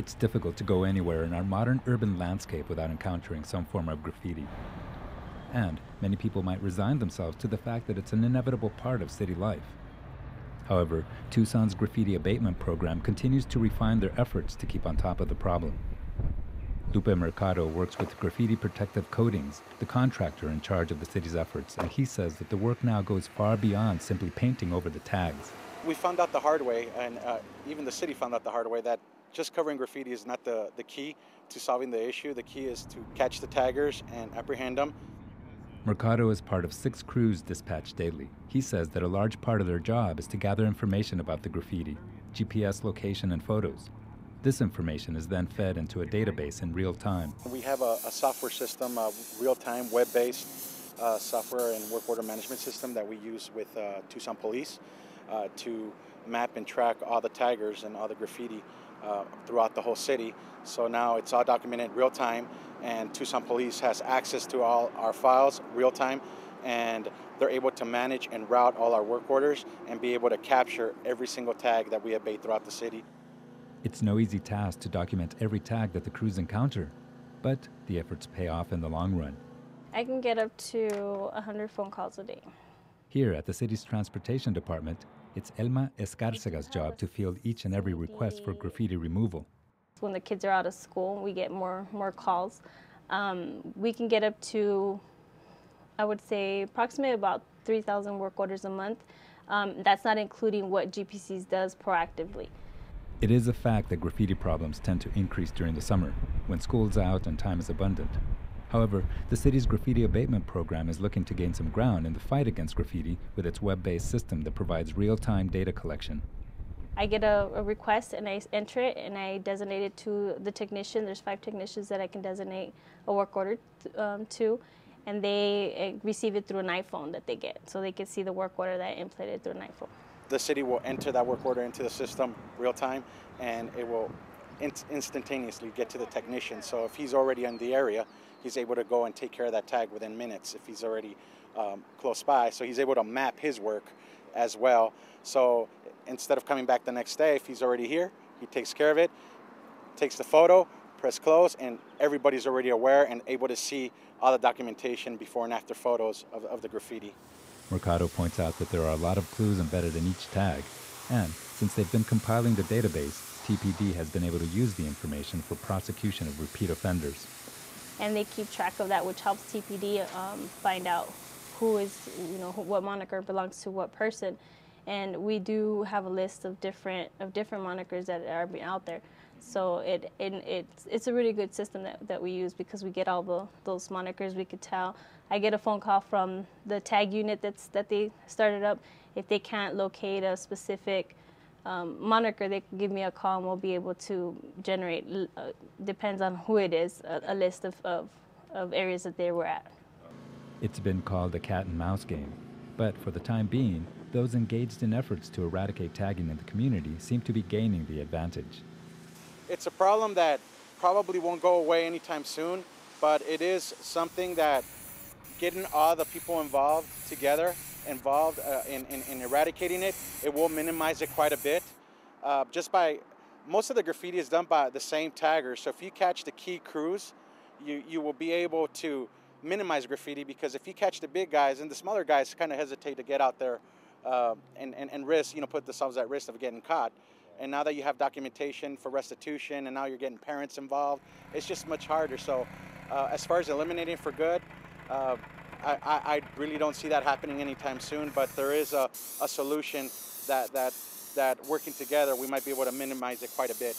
It's difficult to go anywhere in our modern urban landscape without encountering some form of graffiti. And many people might resign themselves to the fact that it's an inevitable part of city life. However, Tucson's Graffiti Abatement program continues to refine their efforts to keep on top of the problem. Lupe Mercado works with Graffiti Protective Coatings, the contractor in charge of the city's efforts, and he says that the work now goes far beyond simply painting over the tags. We found out the hard way, and even the city found out the hard way, that just covering graffiti is not the key to solving the issue. The key is to catch the taggers and apprehend them. Mercado is part of 6 crews dispatched daily. He says that a large part of their job is to gather information about the graffiti, GPS location, and photos. This information is then fed into a database in real time. We have a software system, a real-time, web-based software and work order management system that we use with Tucson Police to map and track all the taggers and all the graffiti throughout the whole city. So now it's all documented real time, and Tucson Police has access to all our files real time, and they're able to manage and route all our work orders and be able to capture every single tag that we abate throughout the city. It's no easy task to document every tag that the crews encounter, but the efforts pay off in the long run. I can get up to 100 phone calls a day. Here at the city's transportation department, it's Elma Escarcega's job to field each and every request for graffiti removal. When the kids are out of school, we get more calls. We can get up to, I would say, approximately about 3,000 work orders a month. That's not including what GPCs does proactively. It is a fact that graffiti problems tend to increase during the summer, when school's out and time is abundant. However, the city's Graffiti Abatement program is looking to gain some ground in the fight against graffiti with its web-based system that provides real-time data collection. I get a request and I enter it and I designate it to the technician. There's 5 technicians that I can designate a work order to, and they receive it through an iPhone that they get, so they can see the work order that I inputted through an iPhone. The city will enter that work order into the system real time, and it will instantaneously get to the technician. So if he's already in the area, he's able to go and take care of that tag within minutes if he's already close by. So he's able to map his work as well. So instead of coming back the next day, if he's already here, he takes care of it, takes the photo, press close, and everybody's already aware and able to see all the documentation before and after photos of the graffiti. Mercado points out that there are a lot of clues embedded in each tag, and since they've been compiling the database, TPD has been able to use the information for prosecution of repeat offenders. And they keep track of that, which helps TPD find out who is, what moniker belongs to what person. And we do have a list of different monikers that are out there. So it's a really good system that we use, because we get all those monikers. We could tell. I get a phone call from the tag unit that they started up. If they can't locate a specific moniker, they can give me a call and we'll be able to generate, depends on who it is, a list of areas that they were at. It's been called a cat and mouse game, but for the time being, those engaged in efforts to eradicate tagging in the community seem to be gaining the advantage. It's a problem that probably won't go away anytime soon, but it is something that getting all the people involved in eradicating it, it will minimize it quite a bit. Just by, most of the graffiti is done by the same taggers, so if you catch the key crews, you will be able to minimize graffiti, because if you catch the big guys, and the smaller guys kind of hesitate to get out there and risk, put themselves at risk of getting caught. And now that you have documentation for restitution, and now you're getting parents involved, it's just much harder. So as far as eliminating for good, I really don't see that happening anytime soon, but there is a solution that working together, we might be able to minimize it quite a bit.